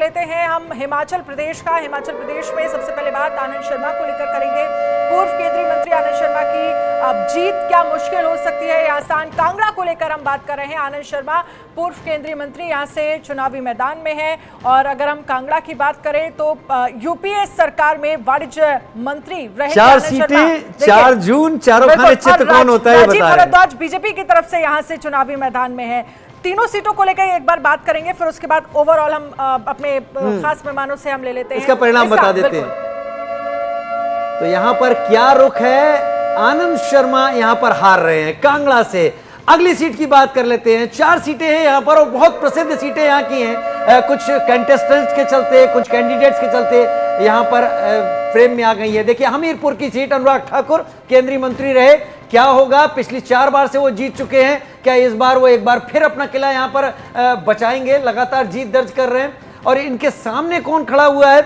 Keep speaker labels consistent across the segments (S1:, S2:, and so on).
S1: लेते हैं हम हिमाचल प्रदेश का। हिमाचल प्रदेश में सबसे पहले बात आनंद शर्मा को लेकर करेंगे। पूर्व केंद्रीय मंत्री आनंद शर्मा की अब जीत क्या मुश्किल हो सकती है या आसान, कांगड़ा को लेकर हम बात कर रहे हैं। आनंद शर्मा पूर्व केंद्रीय मंत्री यहाँ से चुनावी मैदान में है। और अगर हम कांगड़ा की बात करें तो यूपीए सरकार में वाणिज्य मंत्री रहे
S2: 4 सीटें, 4 जून, चारों खाने चित्र कौन होता है
S1: राजीव भारद्वाज बीजेपी की तरफ से यहाँ से चुनावी मैदान में है। तीनों सीटों को लेकर एक बार बात करेंगे, फिर उसके बाद ओवरऑल हम अपने खास मेहमानों से हम ले लेते हैं,
S2: इसका परिणाम बता देते हैं। तो यहाँ पर क्या रुख है? आनंद शर्मा यहाँ पर हार रहे हैं कांगड़ा से। अगली सीट की बात कर लेते हैं। 4 सीटें हैं यहाँ पर और बहुत प्रसिद्ध सीटें यहाँ की हैं। कुछ कंटेस्टेंट्स के चलते, कुछ कैंडिडेट्स के चलते यहाँ पर फ्रेम में आ गई है। देखिए, हमीरपुर की सीट अनुराग ठाकुर केंद्रीय मंत्री रहे। क्या होगा? पिछली 4 बार से वो जीत चुके हैं। क्या इस बार वो एक बार फिर अपना किला यहाँ पर बचाएंगे? लगातार जीत दर्ज कर रहे हैं। और इनके सामने कौन खड़ा हुआ है?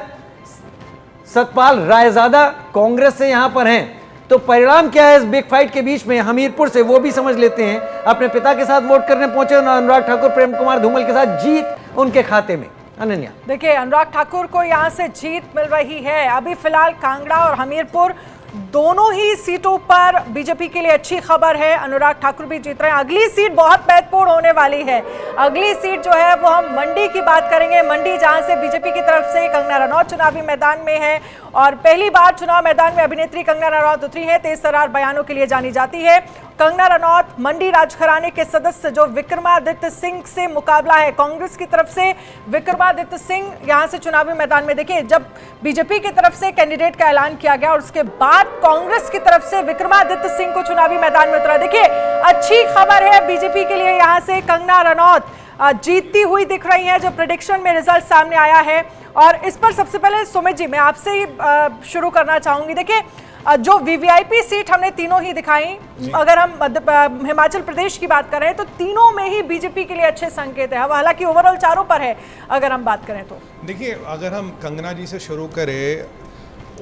S2: सतपाल रायजादा कांग्रेस से यहाँ पर हैं। तो परिणाम क्या है इस बिग फाइट के बीच में? हमीरपुर से वो भी समझ लेते हैं। अपने पिता के साथ वोट करने पहुंचे अनुराग ठाकुर प्रेम कुमार धूमल के साथ जीत उनके खाते में। अनन्या,
S1: देखिए, अनुराग ठाकुर को यहाँ से जीत मिल रही है। अभी फिलहाल कांगड़ा और हमीरपुर दोनों ही सीटों पर बीजेपी के लिए अच्छी खबर है। अनुराग ठाकुर भी जीत रहे हैं। अगली सीट बहुत महत्वपूर्ण होने वाली है। अगली सीट जो है वो हम मंडी की बात करेंगे। मंडी, जहां से बीजेपी की तरफ से कंगना रनौत चुनावी मैदान में है और पहली बार चुनाव मैदान में अभिनेत्री कंगना रनौत उतरी है। तेज-तर्रार बयानों के लिए जानी जाती है। कंगना रनौत मंडी राजघराने के सदस्य जो विक्रमादित्य सिंह से मुकाबला है। कांग्रेस की तरफ से विक्रमादित्य सिंह यहां से चुनावी मैदान में। देखिए, जब बीजेपी की तरफ से कैंडिडेट का ऐलान किया गया और उसके बाद कांग्रेस की तरफ से विक्रमादित्य सिंह को चुनावी मैदान में उतरा। देखिए, अच्छी खबर है बीजेपी के लिए। यहां से कंगना रनौत जीतती हुई दिख रही है, जो प्रेडिक्शन में रिजल्ट सामने आया है। और इस पर सबसे पहले सुमित जी, मैं आपसे ही शुरू करना चाहूंगी। देखिए, जो वीवीआईपी सीट हमने तीनों ही दिखाई, अगर हम हिमाचल प्रदेश की बात करें तो तीनों में ही बीजेपी के लिए अच्छे संकेत है। हालांकि ओवरऑल चारों पर है अगर हम बात करें तो।
S3: देखिए, अगर हम कंगना जी से शुरू करें,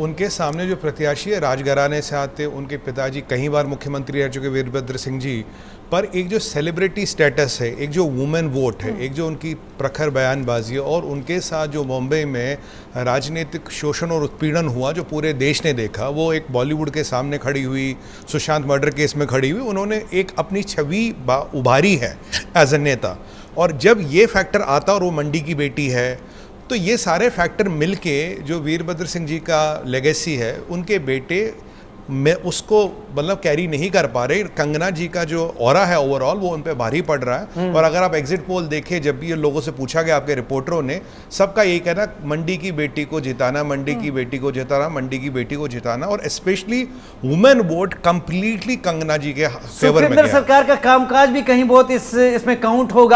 S3: उनके सामने जो प्रत्याशी है राजघराने से आते, उनके पिताजी कई बार मुख्यमंत्री रह चुके वीरभद्र सिंह जी, पर एक जो सेलिब्रिटी स्टेटस है, एक जो वुमेन वोट है, एक जो उनकी प्रखर बयानबाजी है और उनके साथ जो बॉम्बे में राजनीतिक शोषण और उत्पीड़न हुआ जो पूरे देश ने देखा, वो एक बॉलीवुड के सामने खड़ी हुई, सुशांत मर्डर केस में खड़ी हुई, उन्होंने एक अपनी छवि उभारी है एज ए नेता। और जब ये फैक्टर आता और वो मंडी की बेटी है, तो ये सारे फैक्टर मिलके जो वीरभद्र सिंह जी का लेगेसी है, उनके बेटे में उसको मतलब कैरी नहीं कर पा रहे। कंगना जी का जो ऑरा है ओवरऑल वो उन पे भारी पड़ रहा है। और अगर आप एग्जिट पोल देखें, जब भी ये लोगों से पूछा गया, आपके रिपोर्टरों ने, सबका यही कहना, मंडी की बेटी को जिताना, मंडी की बेटी को जिताना, मंडी की बेटी को जिताना। और specially women vote completely Kangana ji के फेवर में गया।
S2: सरकार का कामकाज भी कहीं बहुत इसमें काउंट होगा।